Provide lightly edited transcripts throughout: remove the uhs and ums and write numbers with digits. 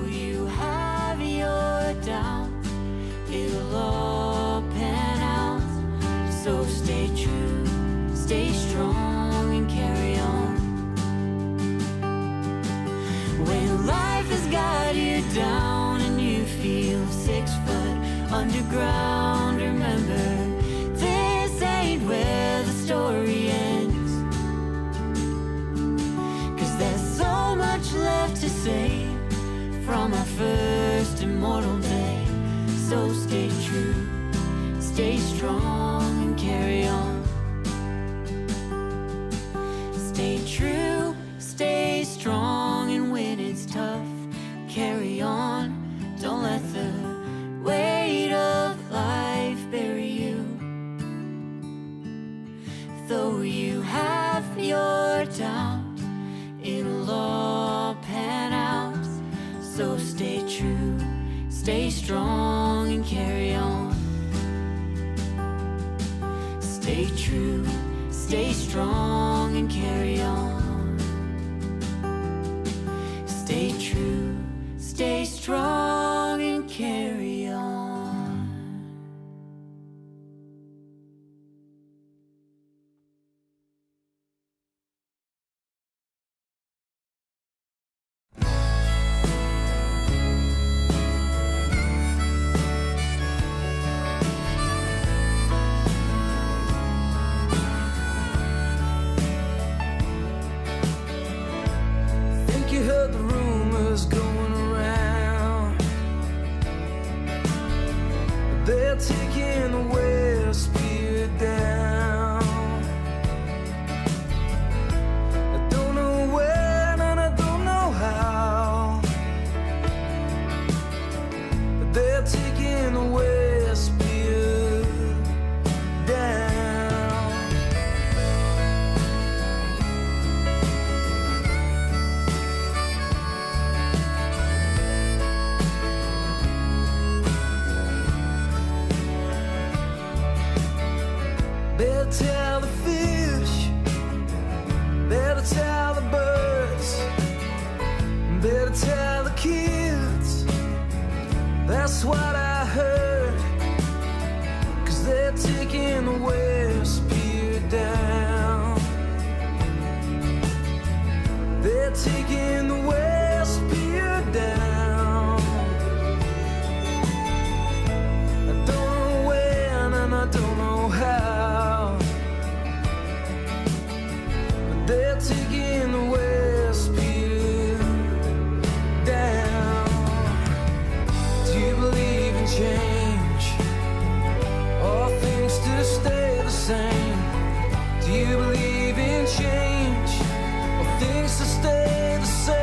you have your doubts, it'll all pan out. So stay true, stay strong, and carry on. When life has got you down and you feel 6 foot underground, remember, this ain't where the story ends. 'Cause there's so much left to say from our first immortal day. So stay true, stay strong, and carry on. Stay true, stay strong, and when it's tough, carry on. Don't let the weight of life bury you. Though you have your doubt, it'll all pan out. So stay true, stay strong, and carry on. Stay true, stay strong, and carry on. Stay true, stay strong, and carry on. Think you heard the rumors going around. They're taking the West Spirit down. I don't know when and I don't know how, but they're taking the West Spirit down. Better tell the fish, better tell the birds, better tell the kids. That's what I heard. 'Cause they're taking the West Pier down. They're taking the West Pier down. I don't know when and I don't know how, but they're taking the West Pier down. Do you believe in change, or things to stay the same? Do you believe in change, or things to stay the same?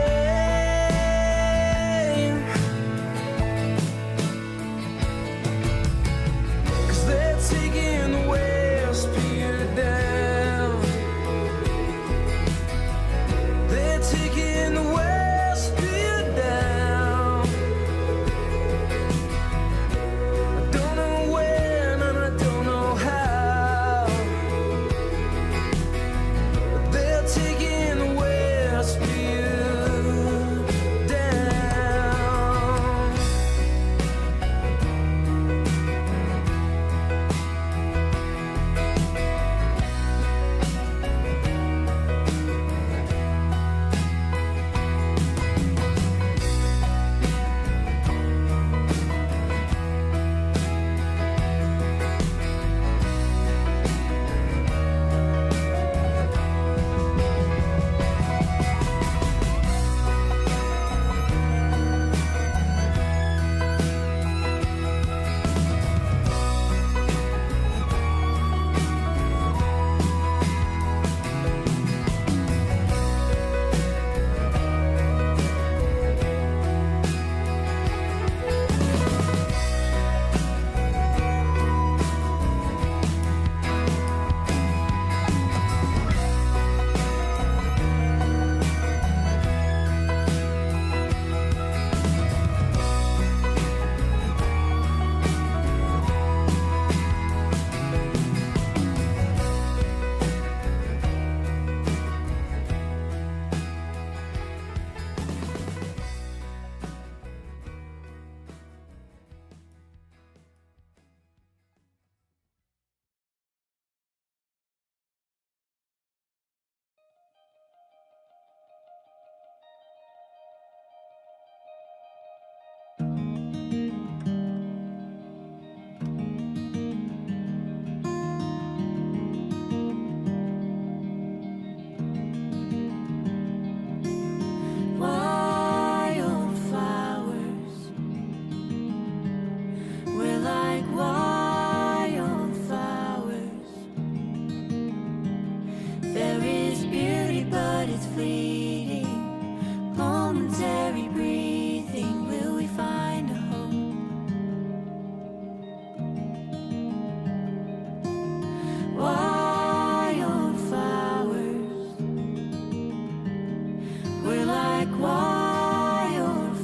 like wildflowers.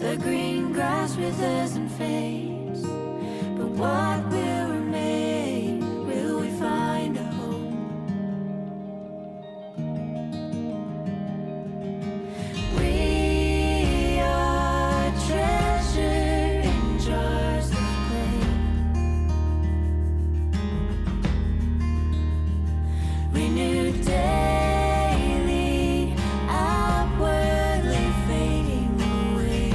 The green grass withers and fades, but what will remain? Will we find a home? We are treasure in jars of clay, renewed daily, outwardly fading away.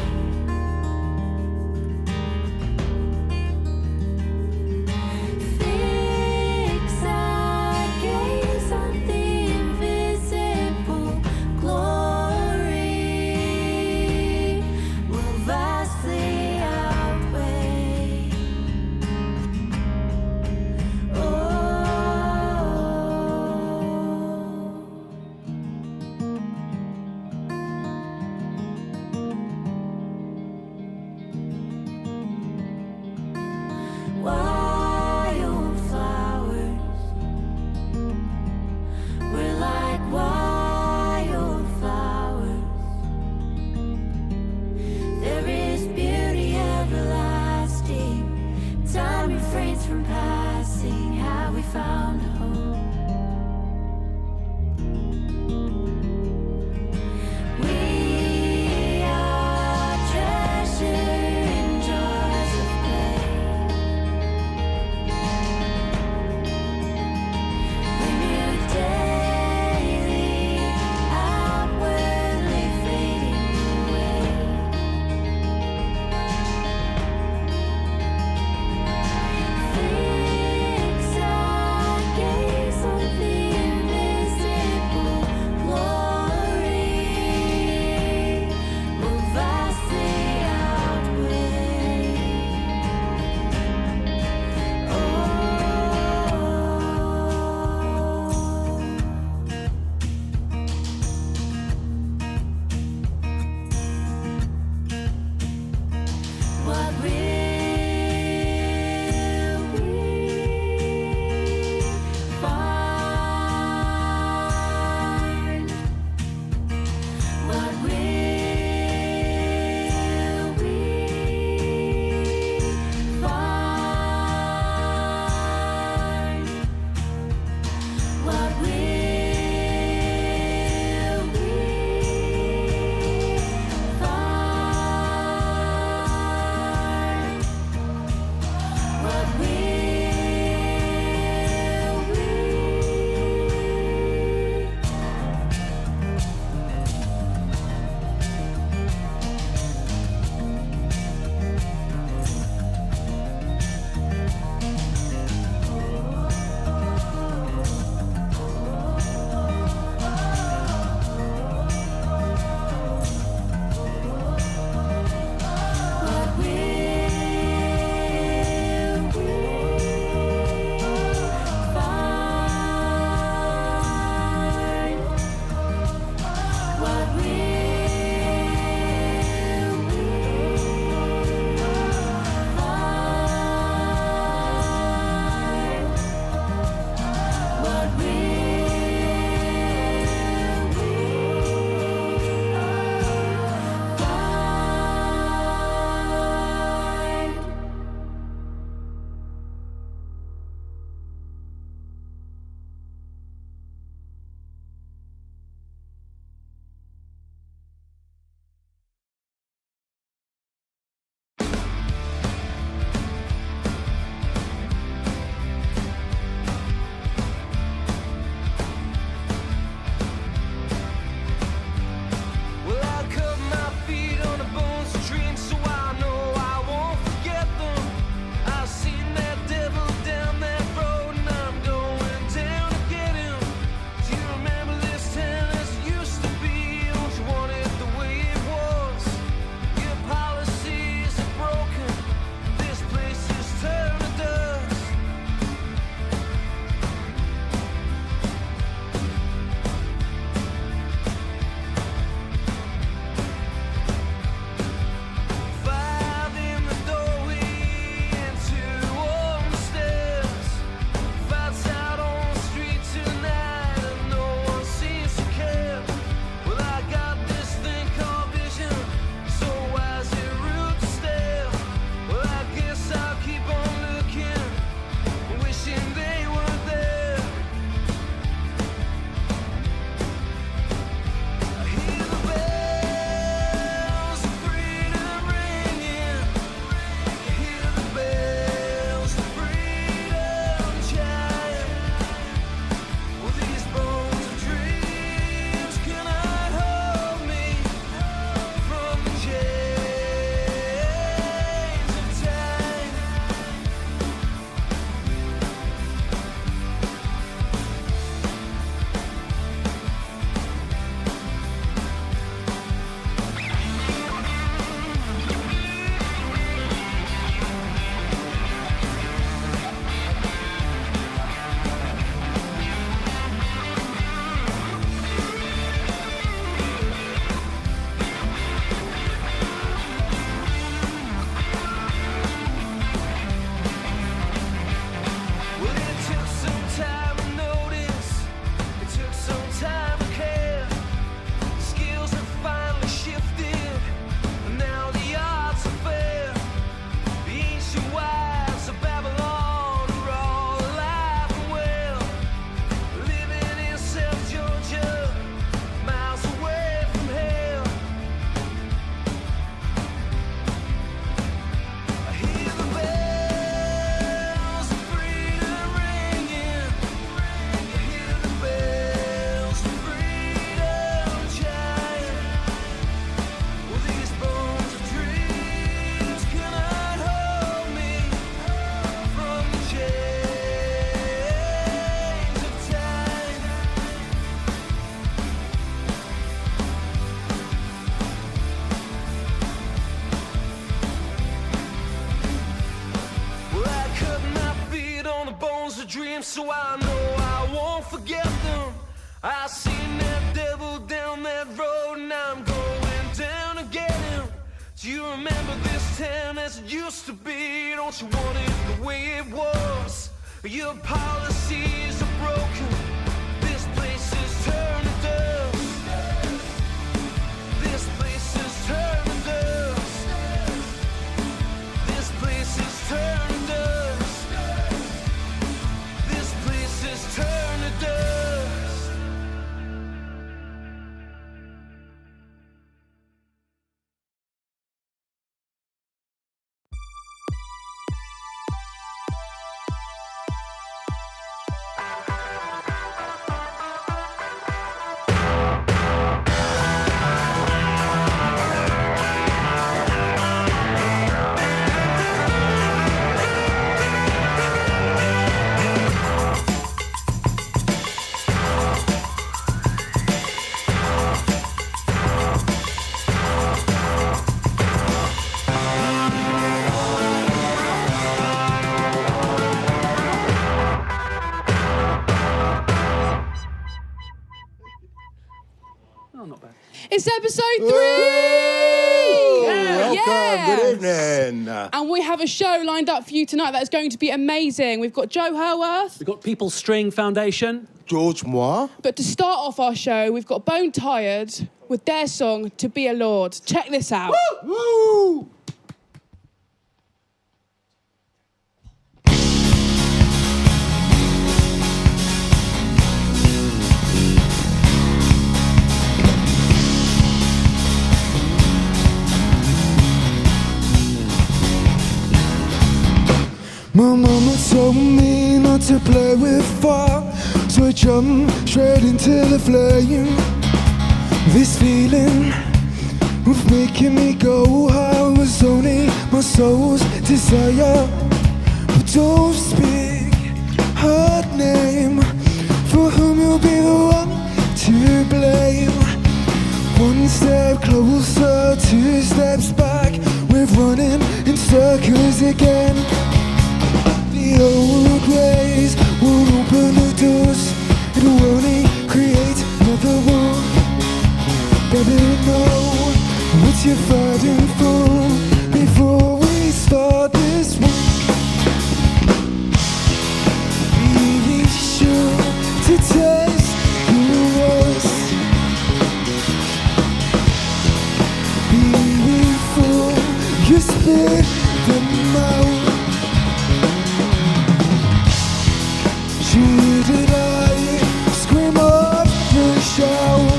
I seen that devil down that road, and I'm going down to get him. Do you remember this town as it used to be? Don't you want it the way it was? Your policies are broken. This place is turning dust. This place is turning dust. This place is turning dust. This place is turning dust. It's episode 3! Welcome, good evening. And we have a show lined up for you tonight that is going to be amazing. We've got Joe Hurworth. We've got People's String Foundation. George Moir. But to start off our show, we've got Bonetired with their song, To Be a Lord. Check this out. Woo! My mama told me not to play with fire, so I jumped straight into the flame. This feeling of making me go high was only my soul's desire. But don't speak her name, for whom you'll be the one to blame. One step closer, 2 steps back, we're running in circles again. The old ways won't open the doors, it will only create another war. Better know what you're fighting for before we start this war. Be sure to taste your worst before you spit them out. Should I scream up and shout?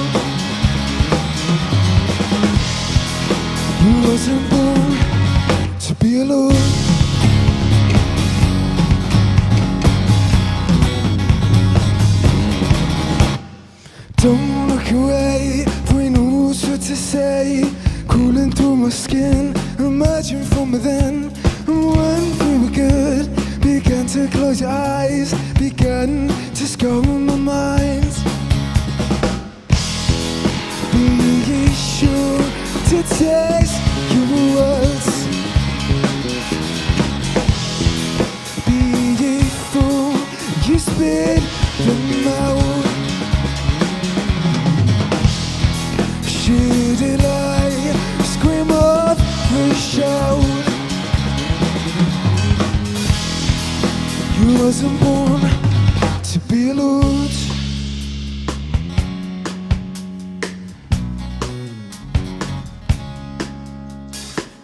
You wasn't born to be alone. Don't look away, for he knows what to say. Cooling through my skin, imagine from within. And when we were good, began to close your eyes, began to scour my mind. Be sure to taste your words before you spit them out. Should I scream up and shout? You wasn't born to be a lord.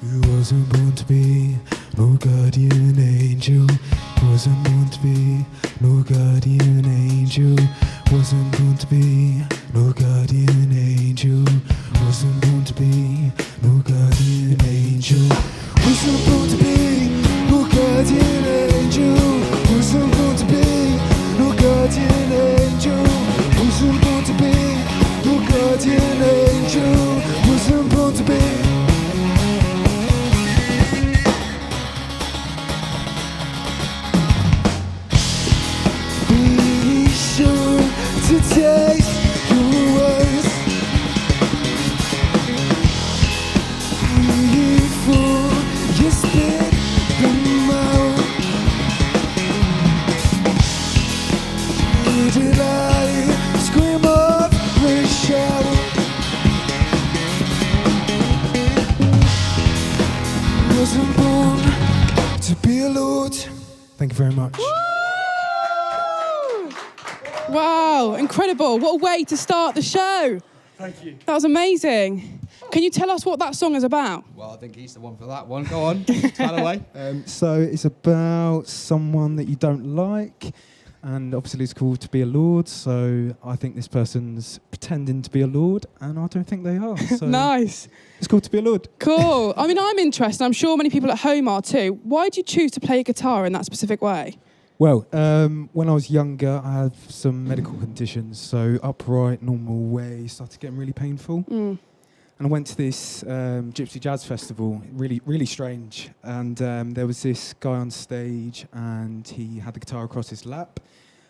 You wasn't born to be no guardian angel. Wasn't born to be no guardian angel. Wasn't born to be no guardian angel. Wasn't born to be no guardian angel. Wasn't born to be no guardian angel. Wasn't born to be no guardian angel. Wasn't born to be no guardian angel. Wasn't born to be. Be sure to taste Wow, incredible. What a way to start the show. Thank you. That was amazing. Can you tell us what that song is about? Well, I think he's the one for that one. Go on, tell away. So it's about someone that you don't like, and obviously it's called To Be a Lord, so I think this person's pretending to be a lord, and I don't think they are. So Nice. it's called To Be a Lord. Cool. I mean, I'm interested. I'm sure many people at home are too. Why did you choose to play guitar in that specific way? Well, when I was younger, I had some medical conditions, so upright, normal way started getting really painful. And I went to this Gypsy Jazz Festival, really, really strange. And there was this guy on stage, and he had the guitar across his lap.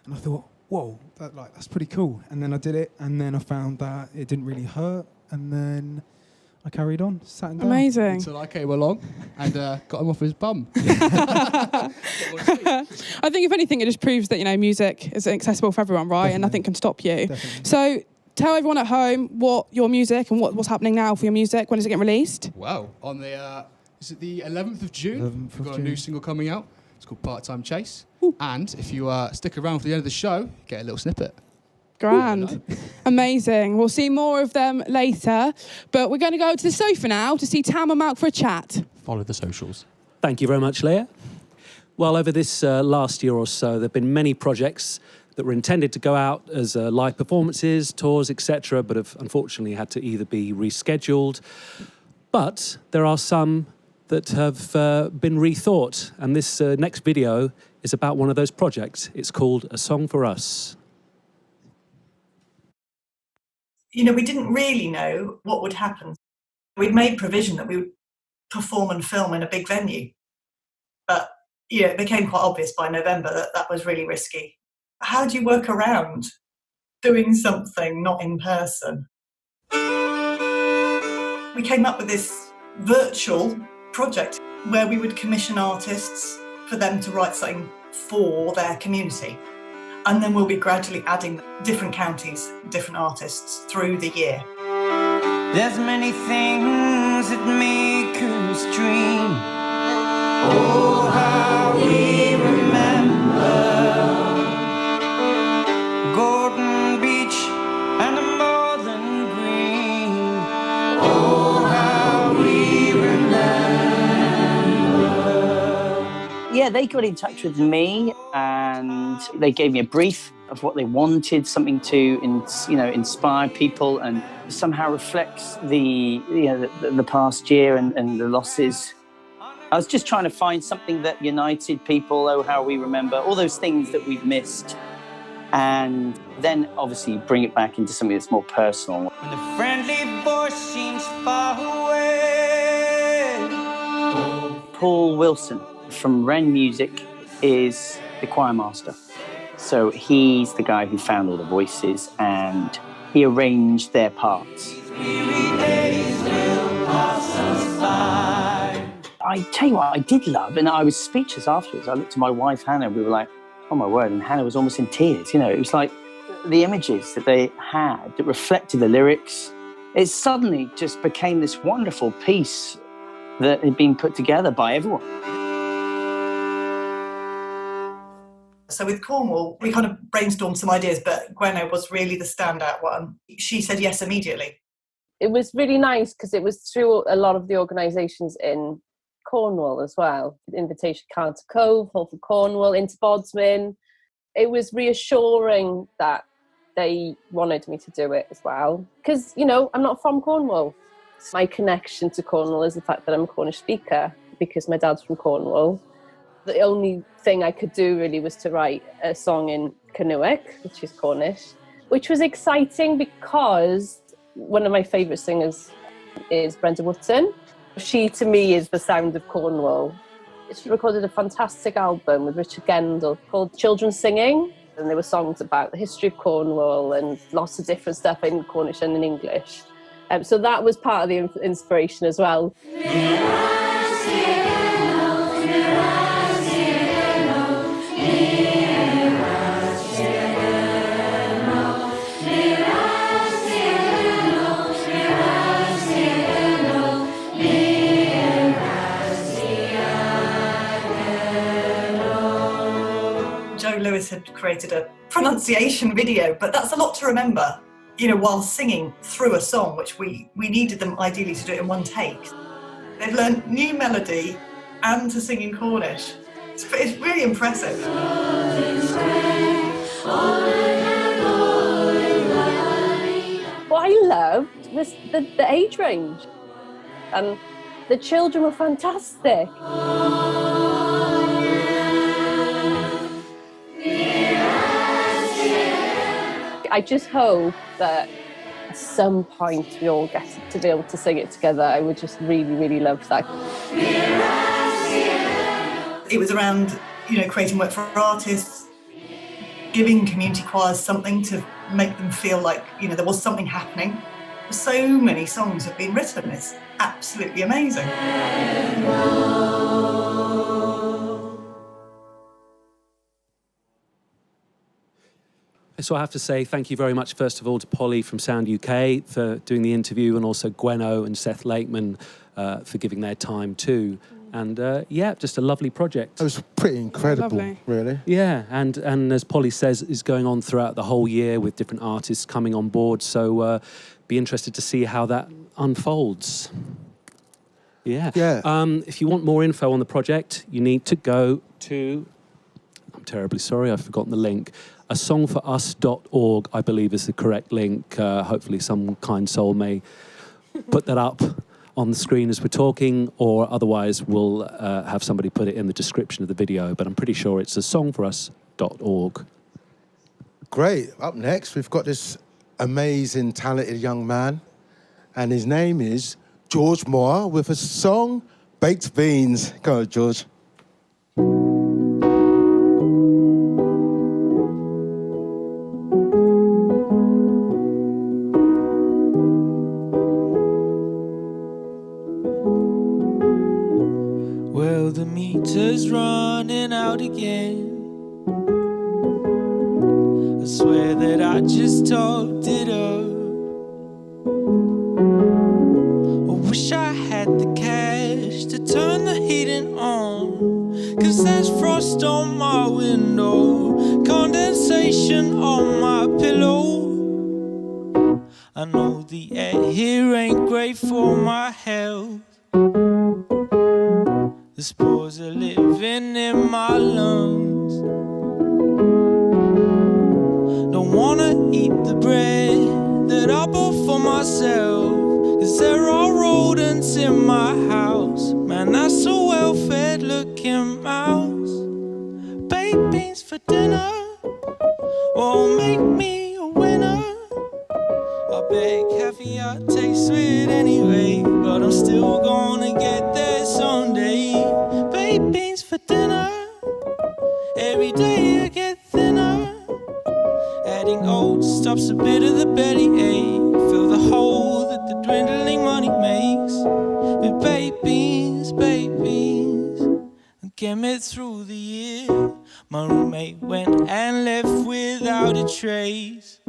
And I thought, whoa, that's pretty cool. And then I did it, and then I found that it didn't really hurt. And then I carried on, sat him down. Amazing. Until I came along and got him off his bum. I think if anything, it just proves that, you know, music is accessible for everyone, right? Definitely. And nothing can stop you. Definitely. So tell everyone at home what your music and what's happening now for your music. When is it getting released? Wow. On the, is it the 11th of June? 11th We've of got a June. new single coming out. It's called Part-Time Chase. And if you stick around for the end of the show, get a little snippet. Grand. Amazing. We'll see more of them later. But we're going to go to the sofa now to see Tam and Malk for a chat. Follow the socials. Thank you very much, Leah. Well, over this last year or so, there have been many projects that were intended to go out as live performances, tours, etc., but have unfortunately had to either be rescheduled. But there are some that have been rethought, and this next video is about one of those projects. It's called A Song for Us. You know, we didn't really know what would happen. We'd made provision that we would perform and film in a big venue. But, you know, it became quite obvious by November that that was really risky. How do you work around doing something not in person? We came up with this virtual project where we would commission artists for them to write something for their community. And then we'll be gradually adding different counties, different artists through the year. There's many things that make us dream. Oh, how we remember Golden Beach and the Northern Green. Oh, how we remember. Yeah, they got in touch with me and they gave me a brief of what they wanted, something to inspire people and somehow reflects the past year and the losses. I was just trying to find something that united people, oh, how we remember, all those things that we've missed, and then obviously bring it back into something that's more personal. When the friendly voice seems far away. Paul Wilson from Wren Music is the choir master. So he's the guy who found all the voices and he arranged their parts. I tell you what, I did love, and I was speechless afterwards. I looked at my wife, Hannah, we were like, oh my word, and Hannah was almost in tears. You know, it was like the images that they had that reflected the lyrics. It suddenly just became this wonderful piece that had been put together by everyone. So with Cornwall, we kind of brainstormed some ideas, but Gwenno was really the standout one. She said yes immediately. It was really nice because it was through a lot of the organisations in Cornwall as well. Invitation Carter Cove, Hull for Cornwall, into Bodsman. It was reassuring that they wanted me to do it as well. Because, you know, I'm not from Cornwall. My connection to Cornwall is the fact that I'm a Cornish speaker because my dad's from Cornwall. The only thing I could do really was to write a song in Cynwyc, which is Cornish, which was exciting because one of my favourite singers is Brenda Wootton. She, to me, is the sound of Cornwall. She recorded a fantastic album with Richard Gendel called Children Singing, and there were songs about the history of Cornwall and lots of different stuff in Cornish and in English. So that was part of the inspiration as well. Joe Lewis had created a pronunciation video, but that's a lot to remember, while singing through a song, which we needed them ideally to do it in one take. They've learned new melody and to sing in Cornish. It's really impressive. What I loved was the age range, and the children were fantastic. I just hope that at some point we all get to be able to sing it together. I would just really, really love that. It was around, creating work for artists, giving community choirs something to make them feel like, there was something happening. So many songs have been written. It's absolutely amazing. So I have to say thank you very much, first of all, to Polly from Sound UK for doing the interview, and also Gweno and Seth Lakeman for giving their time too. And just a lovely project. It was pretty incredible, Lovely. really. Yeah, and as Polly says, is going on throughout the whole year with different artists coming on board. So be interested to see how that unfolds. Yeah. If you want more info on the project, you need to go to, I'm terribly sorry, I've forgotten the link, asongforus.org, I believe is the correct link. Hopefully some kind soul may put that up on the screen as we're talking, or otherwise we'll have somebody put it in the description of the video, but I'm pretty sure it's asongforus.org. Great. Up next, we've got this amazing, talented young man, and his name is George Moir, with a song, Baked Beans. Go on, George. Well, the meter's running out again. I swear that I just topped it up. I wish I had the cash to turn the heating on, 'cause there's frost on my window, condensation on my pillow. I know the air here ain't great for my health. The spores are living in my lungs. Don't wanna eat the bread that I bought for myself, 'cause there are rodents in my house. Man, that's a well-fed looking mouse. Baked beans for dinner won't make me a winner. I bet caviar tastes sweet anyway, but I'm still gonna get there someday. Baked beans for dinner, every day I get thinner. Adding oats stops a bit of the bellyache, fill the hole that the dwindling money makes. With baked beans, get me through the year. My roommate went and left without a trace.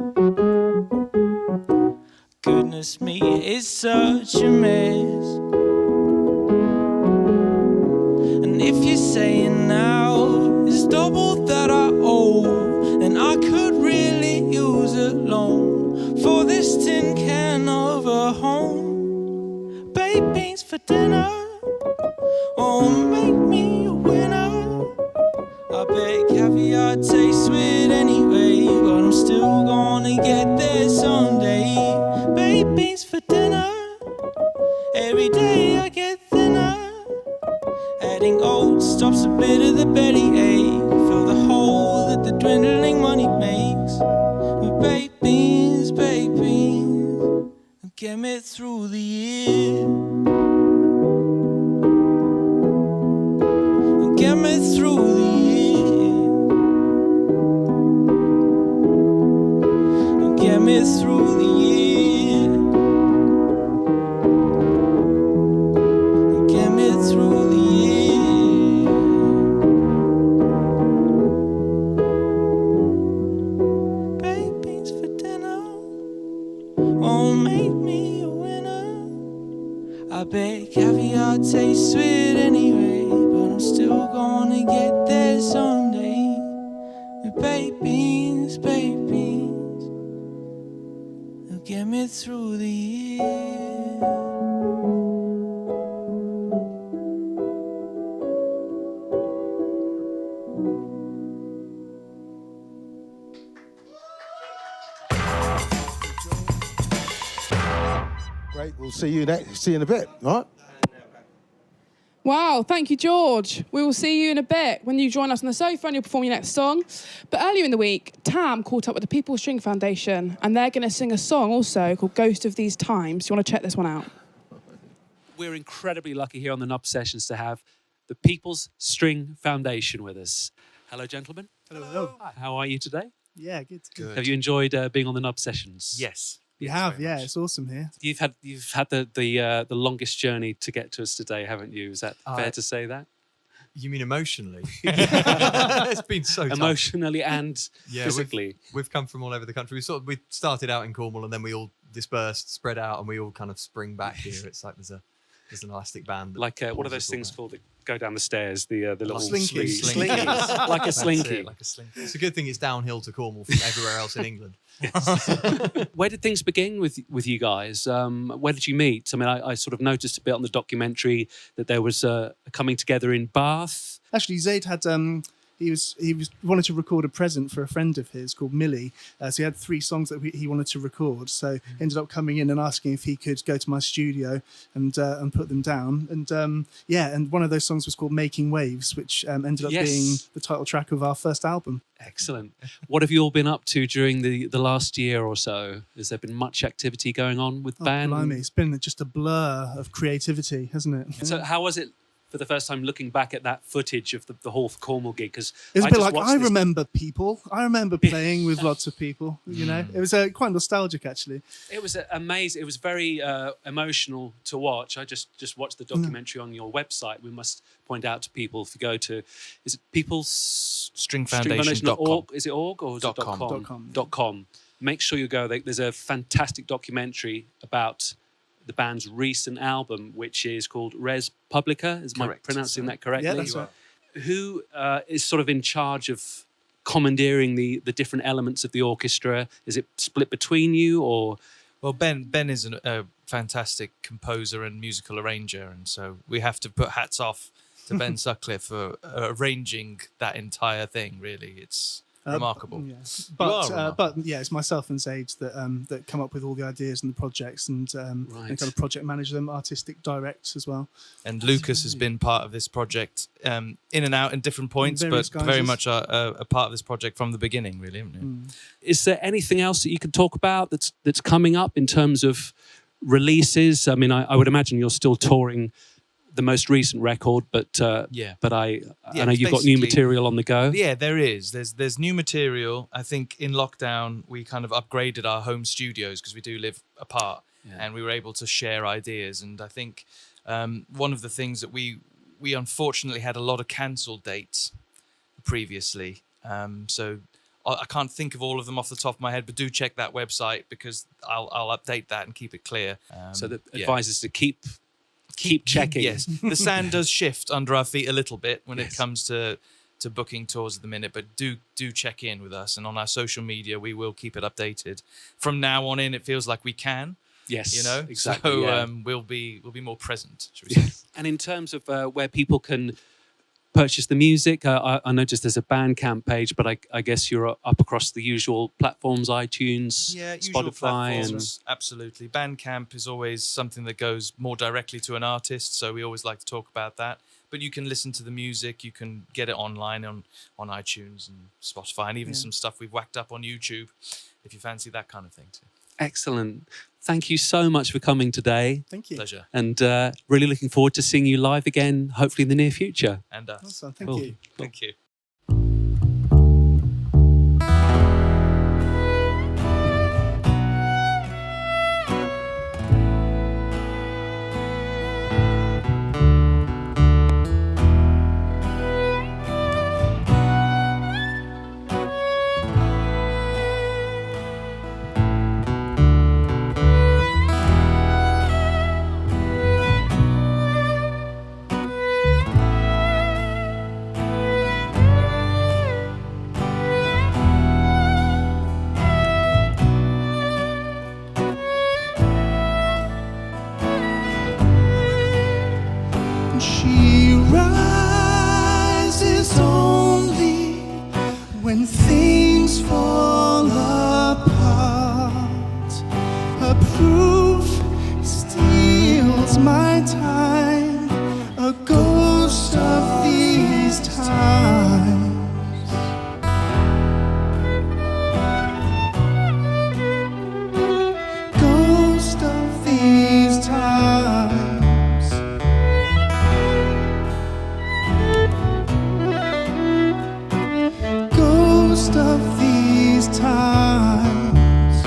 Goodness me, it's such a mess. And if you're saying now it's double that I owe, then I could really use a loan for this tin can of a home. Baked beans for dinner won't make me a winner. I bet caviar tastes sweet anyway, but I'm still gonna get there someday. Baked beans for dinner, every day I get thinner. Adding oats stops a bit of the bellyache, fill the hole that the dwindling money makes. With baked beans, get me through the year. Get me through the year. Get me through the year. Get me through the year. Baked beans for dinner won't make me a winner. I bet caviar tastes sweet anyway, but I'm still gonna get there someday. With baked beans, get me through the year. Great. We'll see you in a bit, all right? Wow, thank you, George. We will see you in a bit when you join us on the sofa and you'll perform your next song. But earlier in the week, Tam caught up with the People's String Foundation and they're going to sing a song also called Ghost of These Times. You want to check this one out? We're incredibly lucky here on the Nub Sessions to have the People's String Foundation with us. Hello, gentlemen. Hello. How are you today? Yeah, good. Have you enjoyed being on the Nub Sessions? Yes. We have, yeah. It's awesome here. You've had the longest journey to get to us today, haven't you? Is that fair to say that? You mean emotionally? It's been so tough. Emotionally and physically. We've come from all over the country. We started out in Cornwall and then we all dispersed, spread out, and we all kind of spring back here. It's like there's an elastic band. Like what are those things called that go down the stairs? The little slinkies. Slinkies. Like a slinky. Like a slinky. It's a good thing it's downhill to Cornwall from everywhere else in England. Where did things begin with you guys? Where did you meet? I mean, I sort of noticed a bit on the documentary that there was a coming together in Bath. Actually, Zaid had he wanted to record a present for a friend of his called Millie. So he had 3 songs that he wanted to record. So he ended up coming in and asking if he could go to my studio and put them down. And and one of those songs was called Making Waves, which ended up being the title track of our first album. Excellent. What have you all been up to during the last year or so? Has there been much activity going on with band? Blimey, it's been just a blur of creativity, hasn't it? So how was it for the first time looking back at that footage of the whole Cornwall gig? Because it's a bit like, I remember people. I remember playing with lots of people, you know. It was quite nostalgic, actually. It was amazing. It was very emotional to watch. I just watched the documentary on your website. We must point out to people, if you go to, is it People's Stringfoundation.com. Is it org or is it .com? Make sure you go. There's a fantastic documentary about the band's recent album, which is called Res Publica. Is my pronouncing that correctly? Yeah, that's right. Who is sort of in charge of commandeering the different elements of the orchestra? Is it split between you, or? Well, Ben is a fantastic composer and musical arranger, and so we have to put hats off to Ben Sutcliffe for arranging that entire thing. Really, it's remarkable. Yes. But it's myself and Zaid that come up with all the ideas and the projects and kind of project manage them, artistic directs as well. And Lucas has been part of this project in and out in different points, but very much a part of this project from the beginning, really, haven't you? Is there anything else that you could talk about that's coming up in terms of releases? I mean, I would imagine you're still touring the most recent record, but I know you've got new material on the go. Yeah, there is. There's new material. I think in lockdown we kind of upgraded our home studios because we do live apart, and we were able to share ideas. And I think one of the things that we unfortunately had a lot of cancelled dates previously. So I can't think of all of them off the top of my head, but do check that website because I'll update that and keep it clear. So the advice is to keep checking. Yes, the sand does shift under our feet a little bit when it comes to booking tours at the minute, but do check in with us, and on our social media we will keep it updated. From now on in, it feels like we can. Yes, you know, exactly. So we'll be more present, should we say? And in terms of where people can purchase the music, I noticed there's a Bandcamp page, but I guess you're up across the usual platforms, iTunes, Spotify, and absolutely. Bandcamp is always something that goes more directly to an artist, so we always like to talk about that. But you can listen to the music, you can get it online on iTunes and Spotify, and even some stuff we've whacked up on YouTube, if you fancy that kind of thing too. Excellent. Thank you so much for coming today. Thank you. Pleasure. And really looking forward to seeing you live again, hopefully in the near future. And us. Awesome. Thank you. Thank you. Her proof steals my time, a ghost of these times. Ghost of these times. Ghost of these times.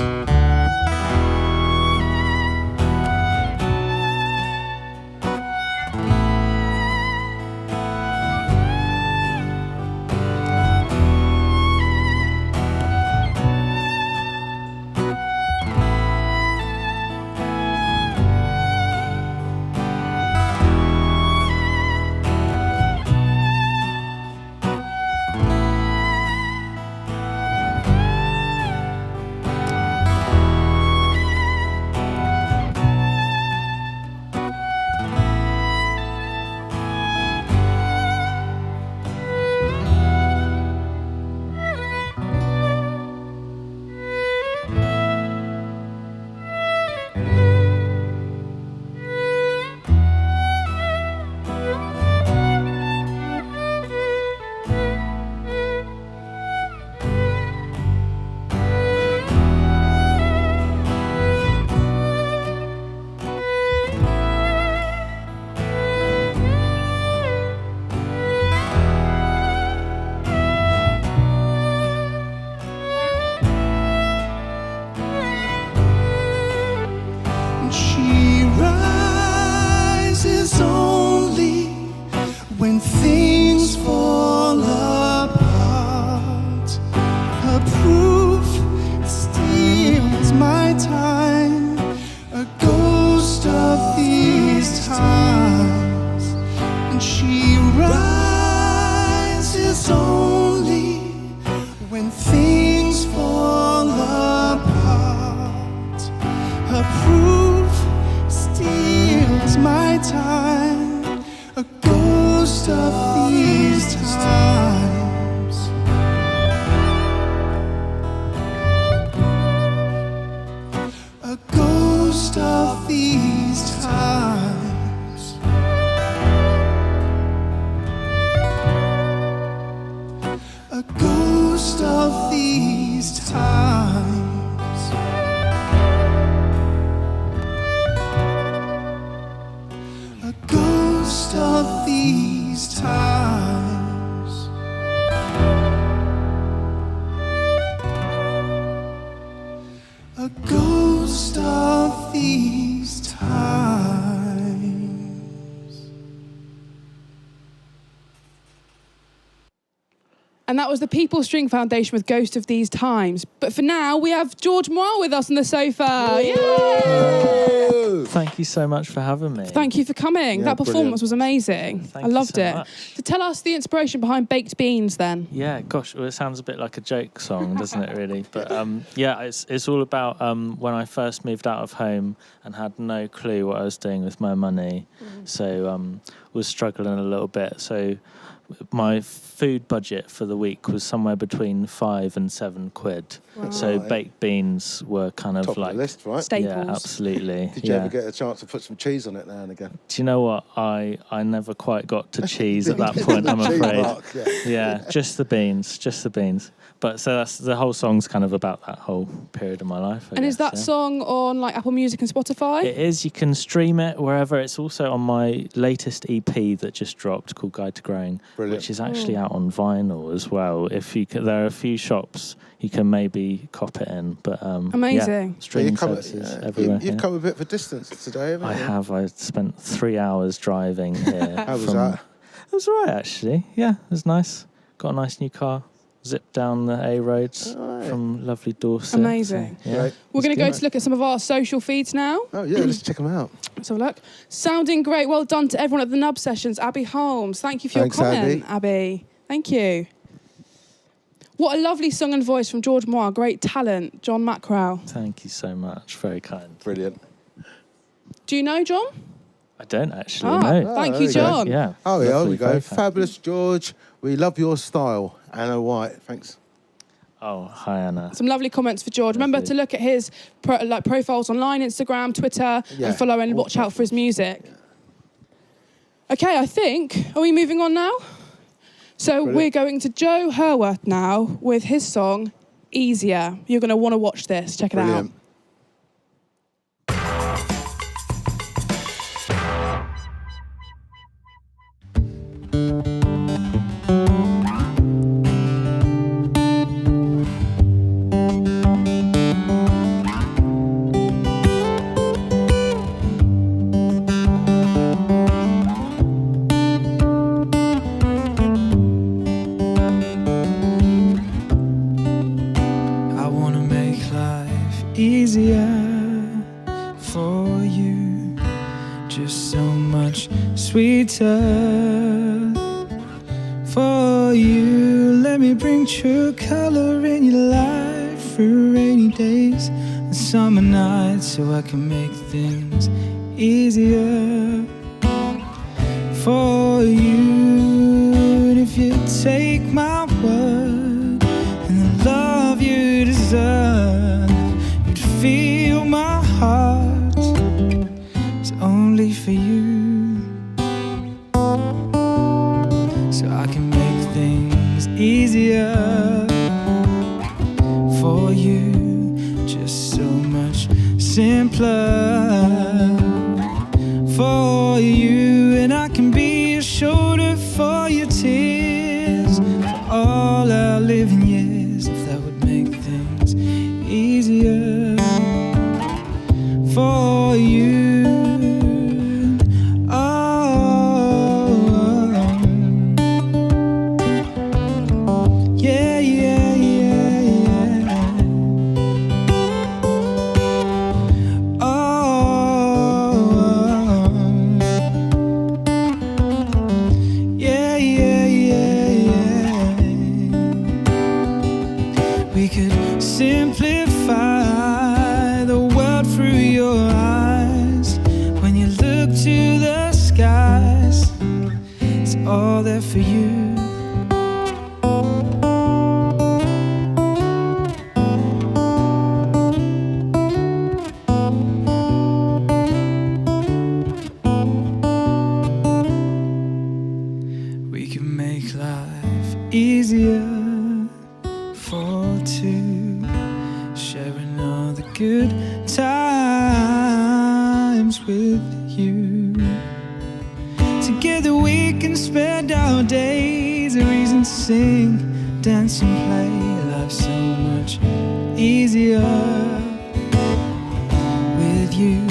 She rises only when things fall apart. Her proof steals my time, a ghost of these times. And she rises only when things fall apart. Her proof steals my time, a ghost of these times. A ghost of these times. A ghost of these times. A ghost of these times. A ghost of these times. And that was the People String Foundation with Ghost of These Times. But for now, we have George Moir with us on the sofa. Yay! Thank you so much for having me. Thank you for coming. Yeah, that performance brilliant. was amazing. Thank I you loved so it. much. So tell us the inspiration behind Baked Beans then. Yeah, gosh, well, it sounds a bit like a joke song, doesn't it, really? But yeah, it's all about when I first moved out of home and had no clue what I was doing with my money. So was struggling a little bit. So my food budget for the week was somewhere between £5 and £7. Wow. So Right. baked beans were kind of Top like of the list, right? Staples. Yeah, absolutely. Did you yeah. ever get a chance to put some cheese on it now and again? Do you know what? I never quite got to cheese at that point, I'm Cheese afraid. mark, yeah. Yeah, just the beans. But so that's the whole song's kind of about that whole period of my life. I And is guess, that yeah. song on like Apple Music and Spotify? It is. You can stream it wherever. It's also on my latest EP that just dropped called Guide to Growing, Brilliant. which is actually out on vinyl as well. If you there are a few shops you can maybe cop it in, but Amazing. yeah, streaming you come, services everywhere. You've yeah. come a bit for distance today, haven't you? I have. I spent 3 hours driving here. How was that? It was all right, actually. Yeah, it was nice. Got a nice new car. Zipped down the A roads from lovely Dorset. Amazing. So, yeah. Great. We're going to good. go to look at some of our social feeds now. Oh, yeah, let's check them out. Let's have a look. Sounding great. Well done to everyone at the Nub Sessions. Abby Holmes. Thank you for Thanks, your comment, Abby. Thank you. What a lovely song and voice from George Moir. Great talent. John Macrow. Thank you so much. Very kind. Brilliant. Do you know John? I don't actually Ah, know. thank Oh, you, there you go. John. Yeah. Oh, yeah, lovely, we go. very kind. Fabulous, George. We love your style. Anna White. Thanks. Oh, hi, Anna. Some lovely comments for George. Remember to look at his profiles online, Instagram, Twitter, and follow and watch out for his music. Okay, I think, are we moving on now? So we're going to Joe Herworth now with his song, Easier. You're going to want to watch this. Check it out. For you, let me bring true color in your life through rainy days and summer nights, so I can make things easier for you. And if you take my word and the love you deserve, you'd feel my heart is only for you. Easier for you, just so much simpler for you. And I can be a shoulder for your tears, for all our living years, if that would make things easier for you. For you, we can make life easier for two, sharing all the good times with you. Together we can spend our days, a reason to sing, dance and play. Life's so much easier with you.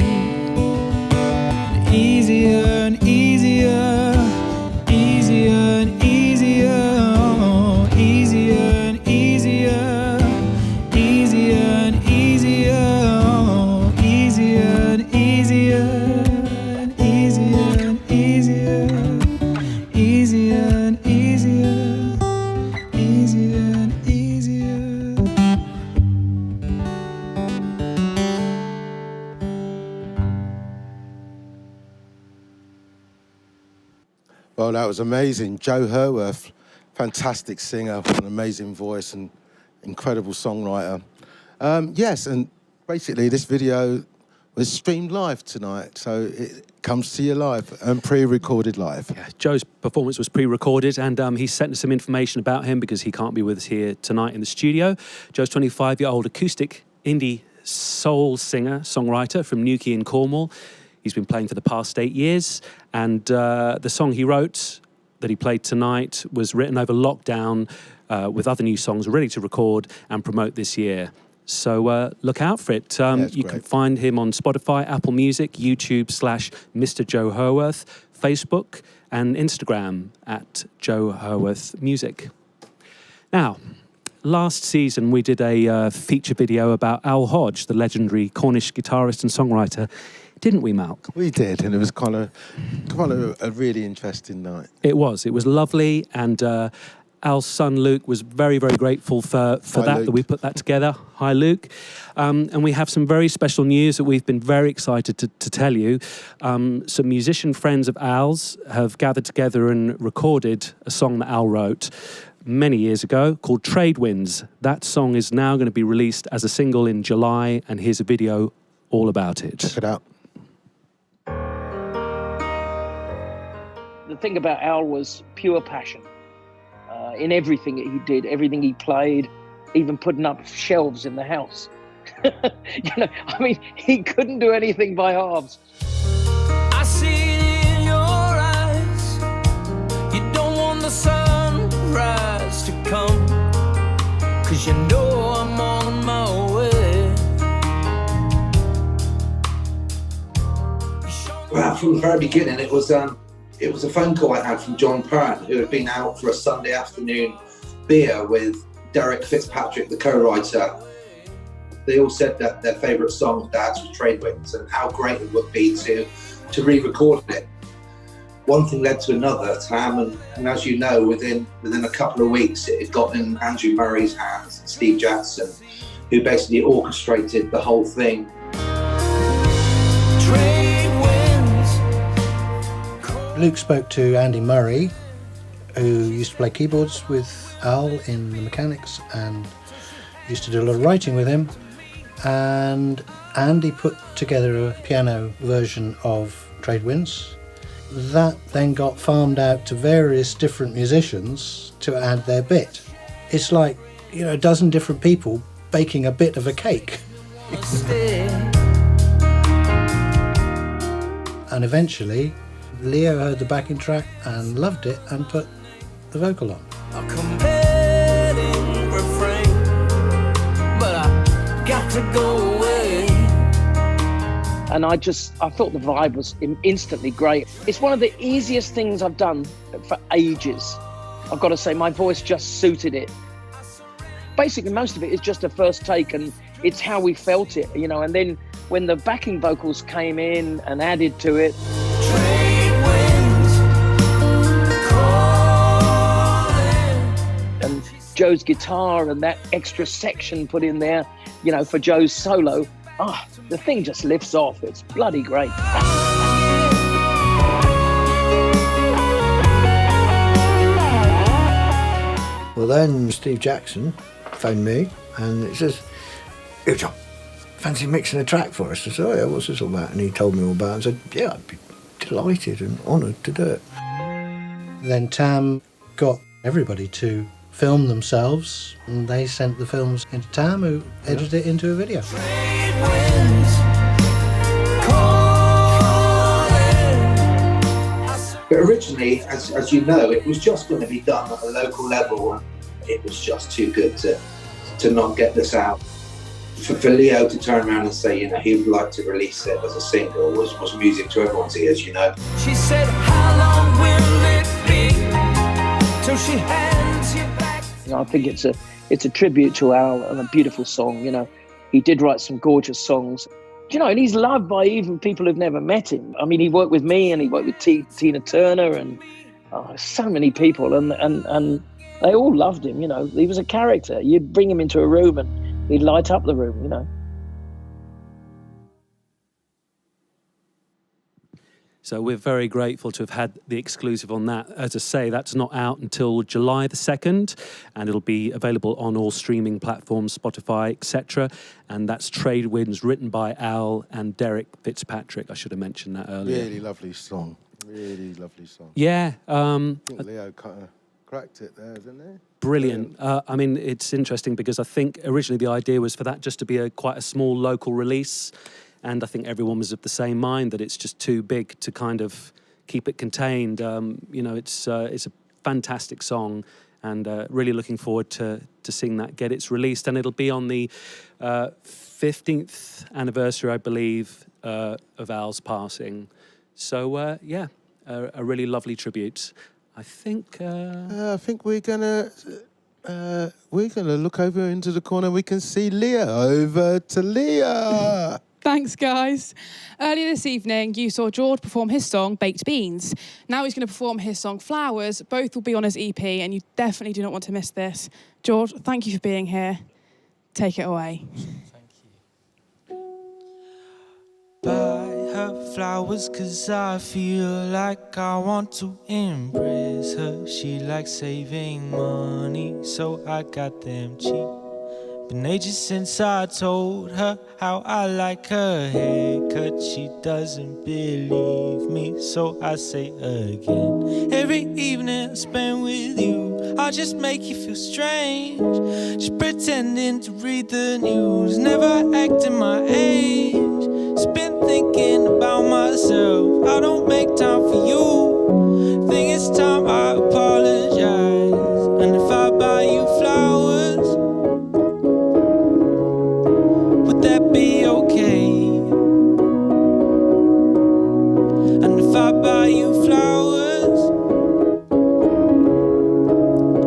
Easier and easier, easier and easier, oh, easier and easier, easier and easier, oh, easier and easier. Well, that was amazing. Joe Hurworth, fantastic singer, an amazing voice and incredible songwriter. Yes, and basically this video was streamed live tonight, so it comes to you live and pre-recorded live. Yeah, Joe's performance was pre-recorded, and he sent us some information about him because he can't be with us here tonight in the studio. Joe's 25-year-old acoustic indie soul singer, songwriter from Newquay in Cornwall. He's been playing for the past 8 years, and the song he wrote that he played tonight was written over lockdown with other new songs ready to record and promote this year. So look out for it. You can find him on Spotify, Apple Music, YouTube /Mr. Joe Herworth, Facebook and Instagram @Joe Herworth Music. Now, last season we did a feature video about Al Hodge, the legendary Cornish guitarist and songwriter. Didn't we, Malk? We did, and it was kind of a really interesting night. It was lovely, and Al's son Luke was very, very grateful for that we put that together. Hi, Luke. And we have some very special news that we've been very excited to tell you. Some musician friends of Al's have gathered together and recorded a song that Al wrote. many years ago called Trade Winds. That song is now going to be released as a single in July, and here's a video all about it. Check it out. The thing about Al was pure passion in everything that he did, everything he played, even putting up shelves in the house. I mean, he couldn't do anything by halves. I see it in your eyes. You don't want the sunrise to come, 'cause you know I'm on my way. Well, from the very beginning, it was a phone call I had from John Pern, who had been out for a Sunday afternoon beer with Derek Fitzpatrick, the co-writer. They all said that their favourite song of Dad's was Trade Winds, and how great it would be to re-record it. One thing led to another, Tam, and as you know, within a couple of weeks, it had got in Andrew Murray's hands, and Steve Jackson, who basically orchestrated the whole thing. Luke spoke to Andy Murray, who used to play keyboards with Al in The Mechanics and used to do a lot of writing with him. And Andy put together a piano version of Trade Winds. That then got farmed out to various different musicians to add their bit. It's like, a dozen different people baking a bit of a cake. And eventually, Leo heard the backing track and loved it and put the vocal on. A compelling refrain, but I got to go away. And I thought the vibe was instantly great. It's one of the easiest things I've done for ages. I've got to say, my voice just suited it. Basically, most of it is just a first take, and it's how we felt it, and then when the backing vocals came in and added to it, and Joe's guitar and that extra section put in there, for Joe's solo, the thing just lifts off. It's bloody great. Well, then Steve Jackson phoned me and it says, "Hey, John, fancy mixing a track for us?" I said, "Oh yeah, what's this all about?" And he told me all about it. I said, "Yeah, I'd be delighted and honoured to do it." Then Tam got everybody to film themselves, and they sent the films into Tam, who edited it into a video. But originally, as you know, it was just going to be done at a local level, and it was just too good to not get this out. For Leo to turn around and say, he would like to release it as a single was music to everyone's ears, She said, how long will it be till she hands you back? I think it's a tribute to Al and a beautiful song. He did write some gorgeous songs. And he's loved by even people who've never met him. I mean, he worked with me and he worked with Tina Turner and so many people, and they all loved him. He was a character. You'd bring him into a room and he'd light up the room. So we're very grateful to have had the exclusive on that. As I say, that's not out until July the 2nd, and it'll be available on all streaming platforms, Spotify, etc. And that's Trade Winds, written by Al and Derek Fitzpatrick. I should have mentioned that earlier. Really lovely song. Really lovely song. Yeah. I think Leo kind of cracked it there, didn't he? Brilliant. I mean, it's interesting because I think originally the idea was for that just to be quite a small local release. And I think everyone was of the same mind that it's just too big to kind of keep it contained. It's a fantastic song, and really looking forward to seeing that get its released. And it'll be on the 15th anniversary, I believe, of Al's passing. So a really lovely tribute. I think we're gonna look over into the corner. We can see Leah. Over to Leah. Thanks, guys. Earlier this evening, you saw George perform his song, Baked Beans. Now he's going to perform his song, Flowers. Both will be on his EP, and you definitely do not want to miss this. George, thank you for being here. Take it away. By her flowers 'cause I feel like I want to impress her. She likes saving money, so I got them cheap. Been ages since I told her how I like her haircut. She doesn't believe me, so I say again. Every evening I spend with you, I just make you feel strange. Just pretending to read the news, never acting my age. Just been thinking about myself, I don't make time for you. Think it's time I apologize. And if I buy you flowers, would that be okay? And if I buy you flowers,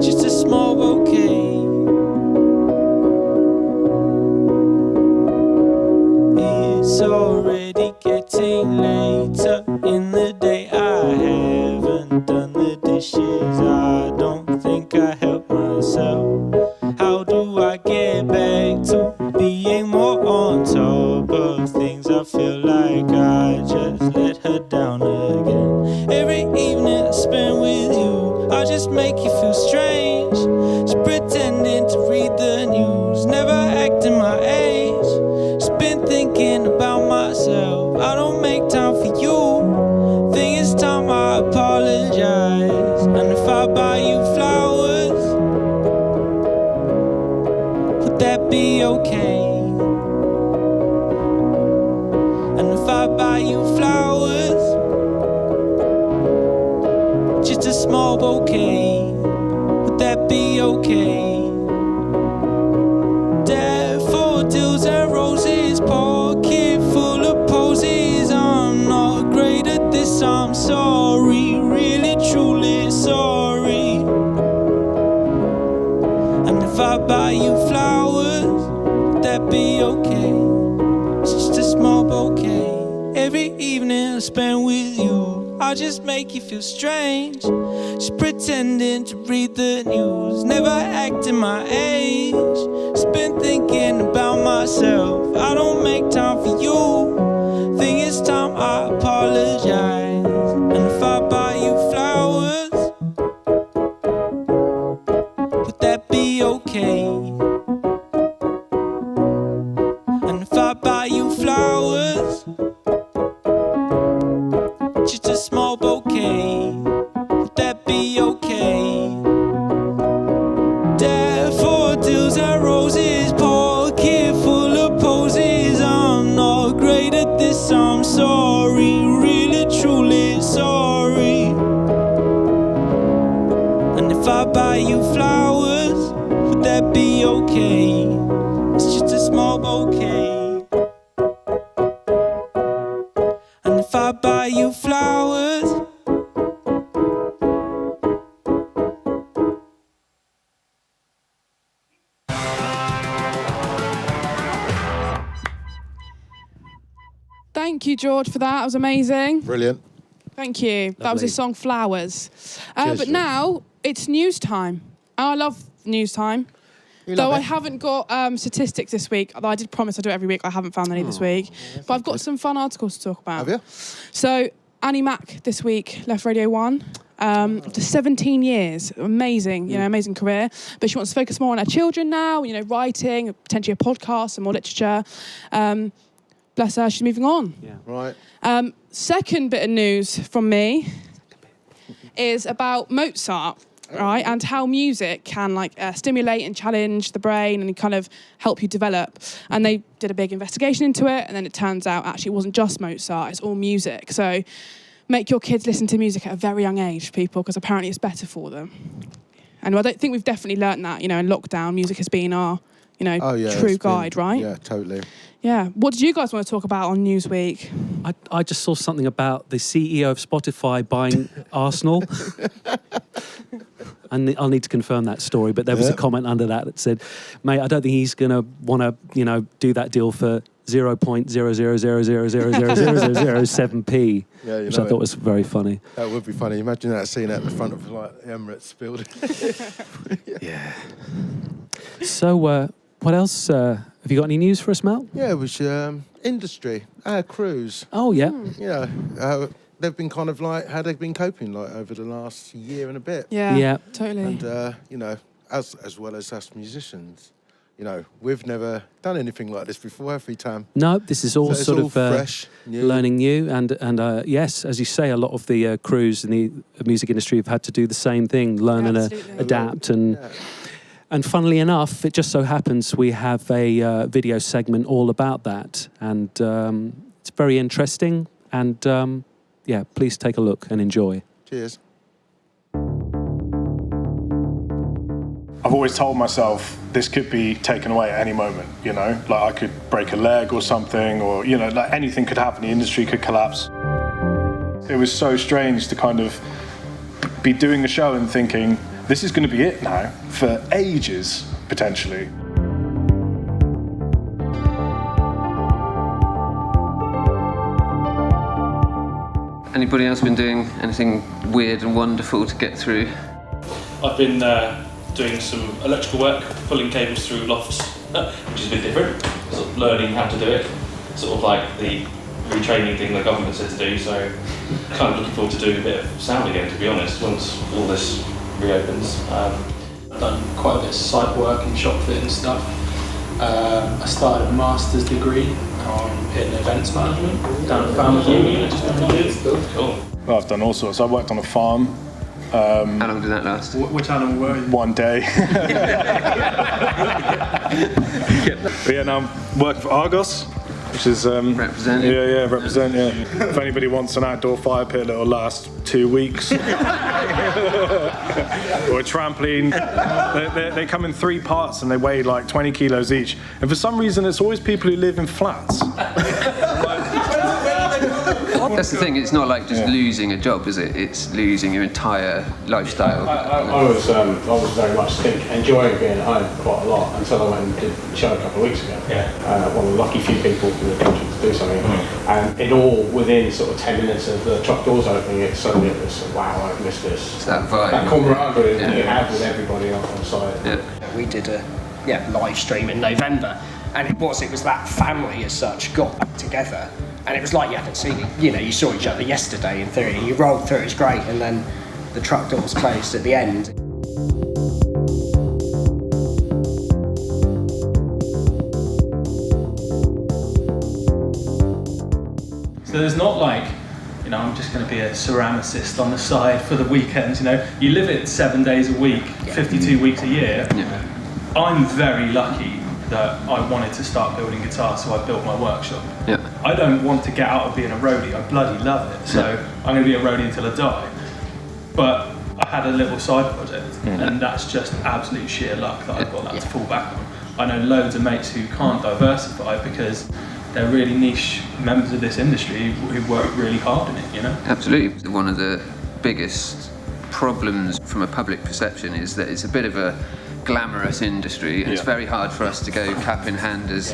just a small bouquet. It's already getting later in the day. I haven't done the dishes, I don't think I helped myself. How do I get back to being more on top of things? I feel like I just let her down again. Every evening I spend with you, I just make you feel strange. Just pretending to read the news, never acting my age. Just been thinking about myself, I don't make time for you. Think it's time I apologize. And if I buy you flowers, would that be okay? And if I buy you flowers, just a small bouquet, would that be okay? Daffodils and roses, pocket full of posies. I'm not great at this, I'm sorry, really truly sorry. And if I buy you flowers, would that be okay? It's just a small bouquet. Every evening I spend with you, I just make you feel strange. Just pretending to read the news, never acting my age. Just been thinking about myself, I don't make time for you. Think it's time I apologize. And if I buy you flowers, would that be okay? And if I buy you flowers, just a small bouquet, would that be okay? Daffodils and roses, pocket full of posies. I'm not great at this, I'm sorry, really truly sorry. And if I buy you flowers, would that be okay? It's just a small bouquet. And if I buy you flowers, Thank you, George, for that. That was amazing. Brilliant. Thank you. That was Lovely. his song Flowers. Cheers, But George. now it's news time. I love news time. You Though love I it? haven't got statistics this week, although I did promise I'd do it every week, I haven't found any this week. But I've got some fun articles to talk about. Have you? So Annie Mac this week left Radio 1 after 17 years. Amazing, amazing career. But she wants to focus more on her children now, writing, potentially a podcast, some more literature. Bless her, she's moving on. Yeah. Right. Second bit of news from me is about Mozart, right? And how music can stimulate and challenge the brain and kind of help you develop. And they did a big investigation into it, and then it turns out actually it wasn't just Mozart, it's all music. So make your kids listen to music at a very young age, people, because apparently it's better for them. And I don't think we've definitely learned that, in lockdown, music has been our, true guide, right? Yeah, totally. Yeah. What did you guys want to talk about on Newsweek? I just saw something about the CEO of Spotify buying Arsenal. And I'll need to confirm that story, but there was a comment under that said, mate, I don't think he's going to want to, do that deal for 0.000000007p, Yeah, which I thought was very funny. That would be funny. Imagine that scene at the front of the Emirates building. Yeah. So, what else? Have you got any news for us, Mel? Yeah, it was industry, our crews. Oh, yeah. You know, they've been kind of like, how they've been coping like over the last year and a bit. Yeah, totally. And, you know, as well as us musicians, you know, we've never done anything like this before, have we, Tam? No, this is all So it's sort all of fresh, new. learning new. And yes, as you say, a lot of the crews in the music industry have had to do the same thing, learn and adapt. And funnily enough, it just so happens we have a video segment all about that. And it's very interesting. And yeah, please take a look and enjoy. Cheers. I've always told myself this could be taken away at any moment, you know, like I could break a leg or something, or, you know, like anything could happen, the industry could collapse. It was so strange to kind of be doing a show and thinking, this is going to be it now for ages, potentially. Anybody else been doing anything weird and wonderful to get through? I've been doing some electrical work, pulling cables through lofts, which is a bit different. Sort of learning how to do it, sort of like the retraining thing the government said to do. So, kind of looking forward to doing a bit of sound again, to be honest, once all this reopens. I've done quite a bit of site work and shop fit and stuff. I started a master's degree in events management down at Family Union. Cool. Well, I've done all sorts. I worked on a farm. How long did that last? Which animal were you? One day. But yeah, now I'm working for Argos, which is represent. Yeah, represent. Yeah. If anybody wants an outdoor fire pit that'll last 2 weeks, or a trampoline, they come in 3 parts and they weigh like 20 kilos each. And for some reason, it's always people who live in flats. That's the thing, it's not like just losing a job, is it? It's losing your entire lifestyle. I was very much enjoying being at home quite a lot until I went and did the show a couple of weeks ago. One of the lucky few people in the country to do something. And it all within sort of 10 minutes of the truck doors opening, it suddenly was, wow, I've missed this. It's that vibe. That camaraderie that you have with everybody on site. We did a live stream in November, and it was that family as such got back together. And it was like you hadn't seen it. You know, you saw each other yesterday in theory. You rolled through, it was great, and then the truck doors closed at the end. So there's not like, you know, I'm just going to be a ceramicist on the side for the weekends. You know, you live it 7 days a week, 52 weeks a year. I'm very lucky that I wanted to start building guitars, so I built my workshop. I don't want to get out of being a roadie. I bloody love it. So I'm going to be a roadie until I die. But I had a little side project, and that's just absolute sheer luck that I've got that to fall back on. I know loads of mates who can't diversify because they're really niche members of this industry who work really hard in it, you know? Absolutely. One of the biggest problems from a public perception is that it's a bit of a glamorous industry, and it's very hard for us to go cap in hand as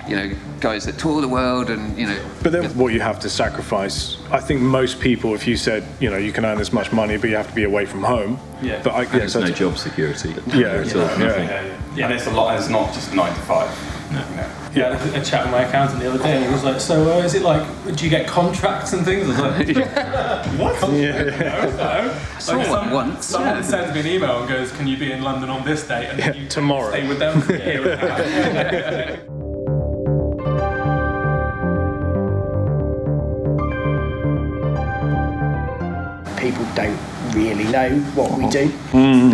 you know, guys that tour the world, and you know. But then what you have to sacrifice, I think most people, if you said, you know, you can earn this much money, but you have to be away from home. But there's no job security. Yeah. And it's a lot. It's not just 9 to 5. No. Yeah, I had a chat with my accountant the other day, and he was like, "So, is it like, do you get contracts and things?" I was like, "What?" No. I saw one once. Someone sends me an email and goes, "Can you be in London on this date?" And you tomorrow stay with them for a year and a half. People don't really know what we do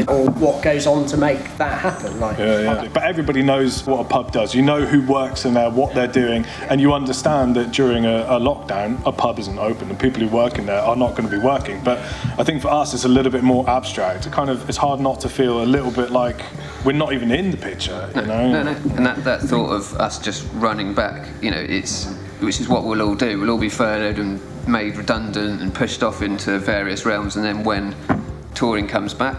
or what goes on to make that happen. But everybody knows what a pub does. You know who works in there, what they're doing, and you understand that during a lockdown, a pub isn't open, and people who work in there are not going to be working. But I think for us, it's a little bit more abstract. It's hard not to feel a little bit like we're not even in the picture. You know? No. And that thought of us just running back, you know, which is what we'll all do. We'll all be furloughed and made redundant and pushed off into various realms, and then when touring comes back,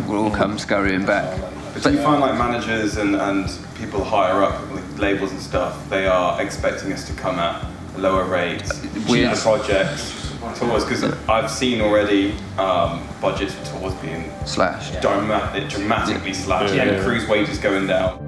we'll all come scurrying back. But do you find like managers and people higher up, like labels and stuff, they are expecting us to come at lower rates, cheaper projects, tours? Because I've seen already budgets for tours being slashed, dramatically slashed, and cruise wages going down.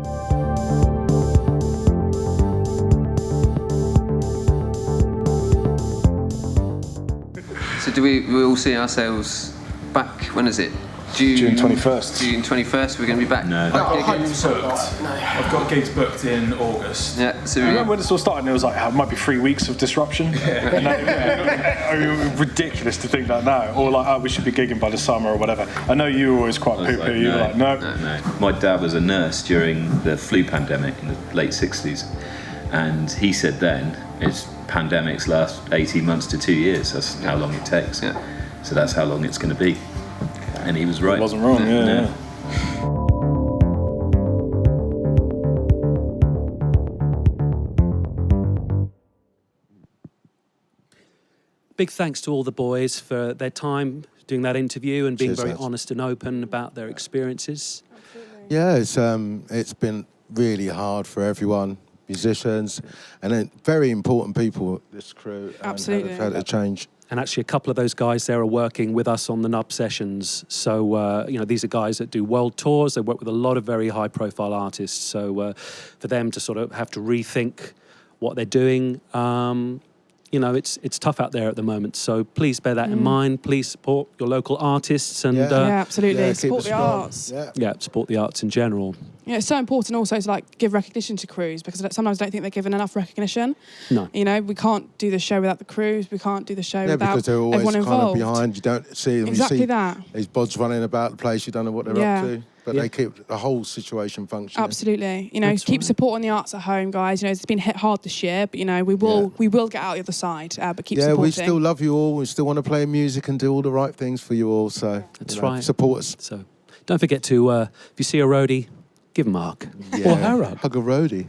So do we all see ourselves back? When is it? June 21st. June 21st. We're going to be back. No. I've got gigs booked. I've got gigs booked in August. Yeah. So I remember when this all started, and it was like, it might be 3 weeks of disruption. And I mean, ridiculous to think that now. Or like, oh, we should be gigging by the summer or whatever. I know you were always quite poo-poo. You were like, no. My dad was a nurse during the flu pandemic in the late 60s. And he said then, it's pandemics last 18 months to 2 years. That's how long it takes. Yeah. So that's how long it's going to be. And he was right. He wasn't wrong, yeah. Big thanks to all the boys for their time doing that interview and being very lads. honest and open about their experiences. Yeah, it's been really hard for everyone, musicians, and then very important people, this crew. Absolutely. And had to change. And actually, a couple of those guys there are working with us on the Nub sessions. So, these are guys that do world tours. They work with a lot of very high-profile artists. So, for them to sort of have to rethink what they're doing, it's tough out there at the moment. So please bear that in mind. Please support your local artists and absolutely. Yeah, support the arts. support the arts in general. Yeah, it's so important also to give recognition to crews, because sometimes I don't think they're given enough recognition. No. We can't do the show without the crews. We can't do the show without because they're always everyone kind involved. of behind. You don't see them. Exactly you see that. These bods running about the place. You don't know what they're up to. But they keep the whole situation functioning. Absolutely. Keep supporting the arts at home, guys. It's been hit hard this year, but we will get out the other side. But keep supporting. We still love you all. We still want to play music and do all the right things for you all. So that's right. Support us. So don't forget to, if you see a roadie, give him a hug. Or her hug. Hug a roadie.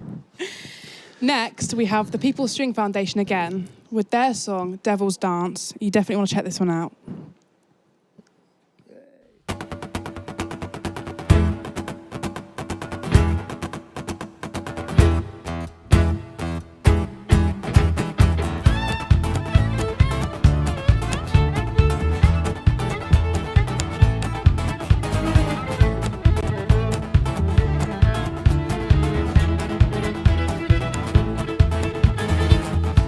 Next, we have the People's String Foundation again with their song Devil's Dance. You definitely want to check this one out.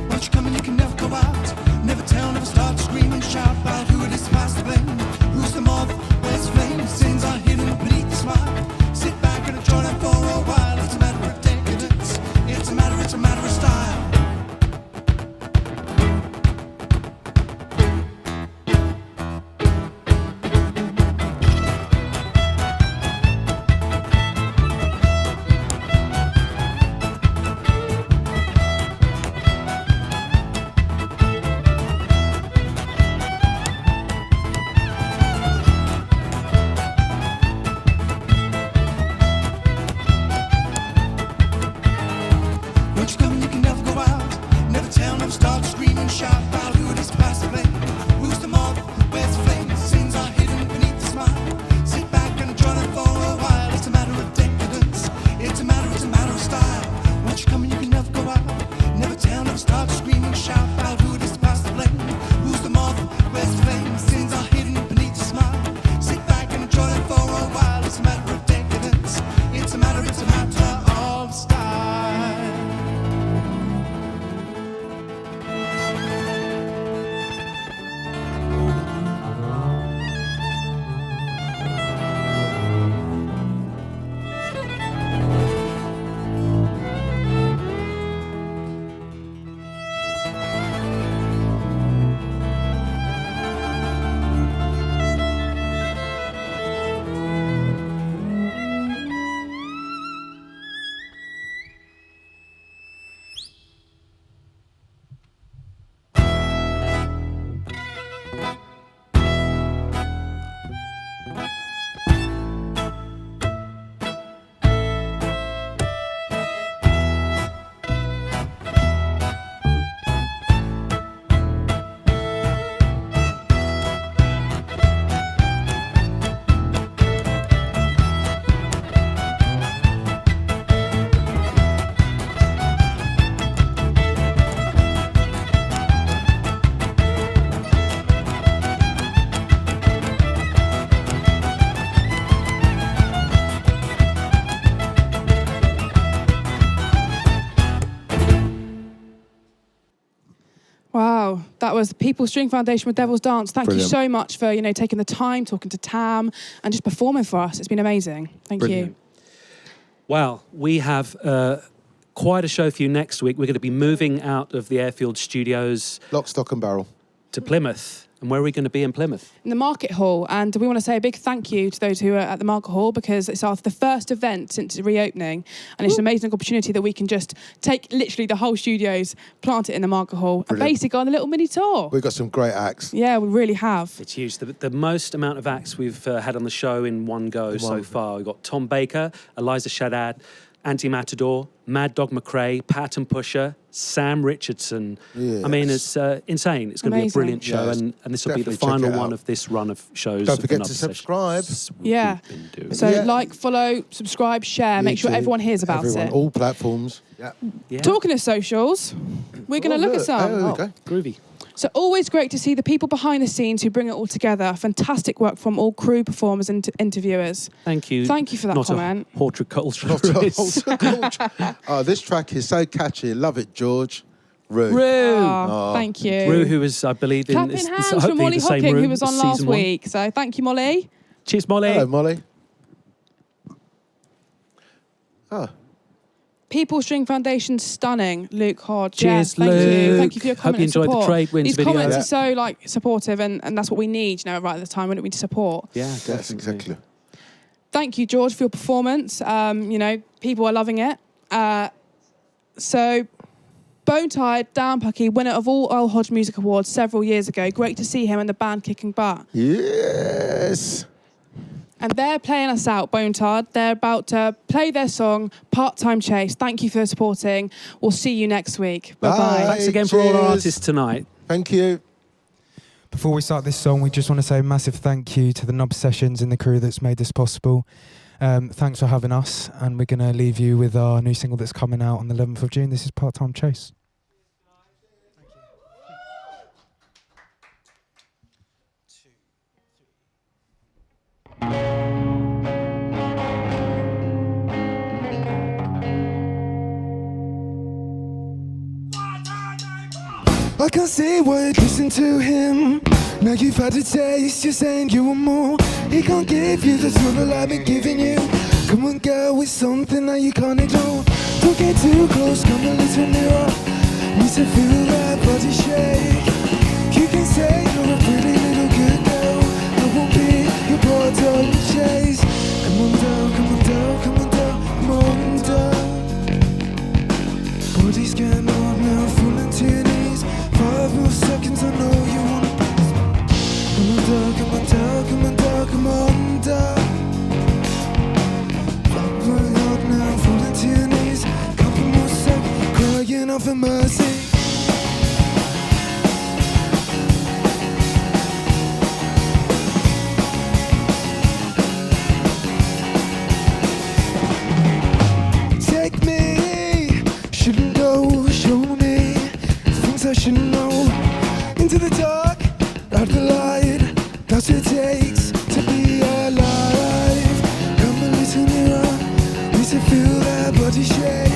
Watch you coming, you can never go out. Never tell, never start to scream and shout about who it Wow, that was the People String Foundation with Devil's Dance. Thank Brilliant. you so much for taking the time, talking to Tam, and just performing for us. It's been amazing. Thank you. Well, we have quite a show for you next week. We're going to be moving out of the Airfield studios. Lock, stock and barrel. To Plymouth. And where are we going to be in Plymouth? In the Market Hall, and we want to say a big thank you to those who are at the Market Hall, because it's the first event since reopening, and it's an amazing opportunity that we can just take literally the whole studios, plant it in the Market Hall, and basically go on a little mini tour. We've got some great acts. Yeah, we really have. It's huge. The most amount of acts we've had on the show in one go so far. We've got Tom Baker, Eliza Shaddad, Anti-Matador, Mad Dog McRae, Patton Pusher, Sam Richardson. Yes. I mean, it's insane. It's going to be a brilliant show, and this will be the Definitely check final it one out. of this run of shows. Don't forget of to Another subscribe. Yeah. So like, follow, subscribe, share. Make sure YouTube, everyone hears about everyone, it. all platforms. Yeah. Talking of socials, we're going to look at some. There we go. Groovy. So always great to see the people behind the scenes who bring it all together. Fantastic work from all crew, performers and interviewers. Thank you. Thank you for that Not comment. A horticulture. Oh, this track is so catchy. Love it, George. Rue. Oh, thank you. Rue, who was, I believe, in Clapping this, hands hopefully from Molly the same Hocking, room who was as on last season one. week. So thank you, Molly. Cheers, Molly. Hello, Molly. Oh. People String Foundation, stunning. Luke Hodge. Cheers, yeah, thank you. Luke. Thank you for your Hope comment you and enjoyed the support. Trade Winds These video. comments Yeah. are so supportive, and that's what we need right at the time, when we need to support. Yeah, Yes, exactly. Thank you, George, for your performance. People are loving it. So, Bonetired, Dan Pucky, winner of all Earl Hodge Music Awards several years ago. Great to see him and the band kicking butt. Yes. And they're playing us out, Bonetired. They're about to play their song, Part-Time Chase. Thank you for supporting. We'll see you next week. Bye-bye. Thanks again for all our artists tonight. Thank you. Before we start this song, we just want to say a massive thank you to the Knob Sessions and the crew that's made this possible. Thanks for having us, and we're going to leave you with our new single that's coming out on the 11th of June. This is Part-Time Chase. I can't say what, listen to him. Now you've had a taste, you're saying you want more. He can't give you the thrill I've been giving you. Come on, girl, with something that you can't ignore. Don't get too close, come a little nearer. Need to feel that body shake. You can say you're a pretty little good girl. I won't be your part-time chase. Come on down, come on down, come on down, come on down. Body's getting hard now, falling to your knees. 5 more seconds, I know you wanna please. Come on down, come on down, come on down, come on down. Falling hard now, falling to your knees. Couple more seconds, crying out for mercy. Take me, shouldn't go, show me things I should know. Into the dark, out the light, that's what it takes to be alive. Come a little nearer, need to feel that body shake.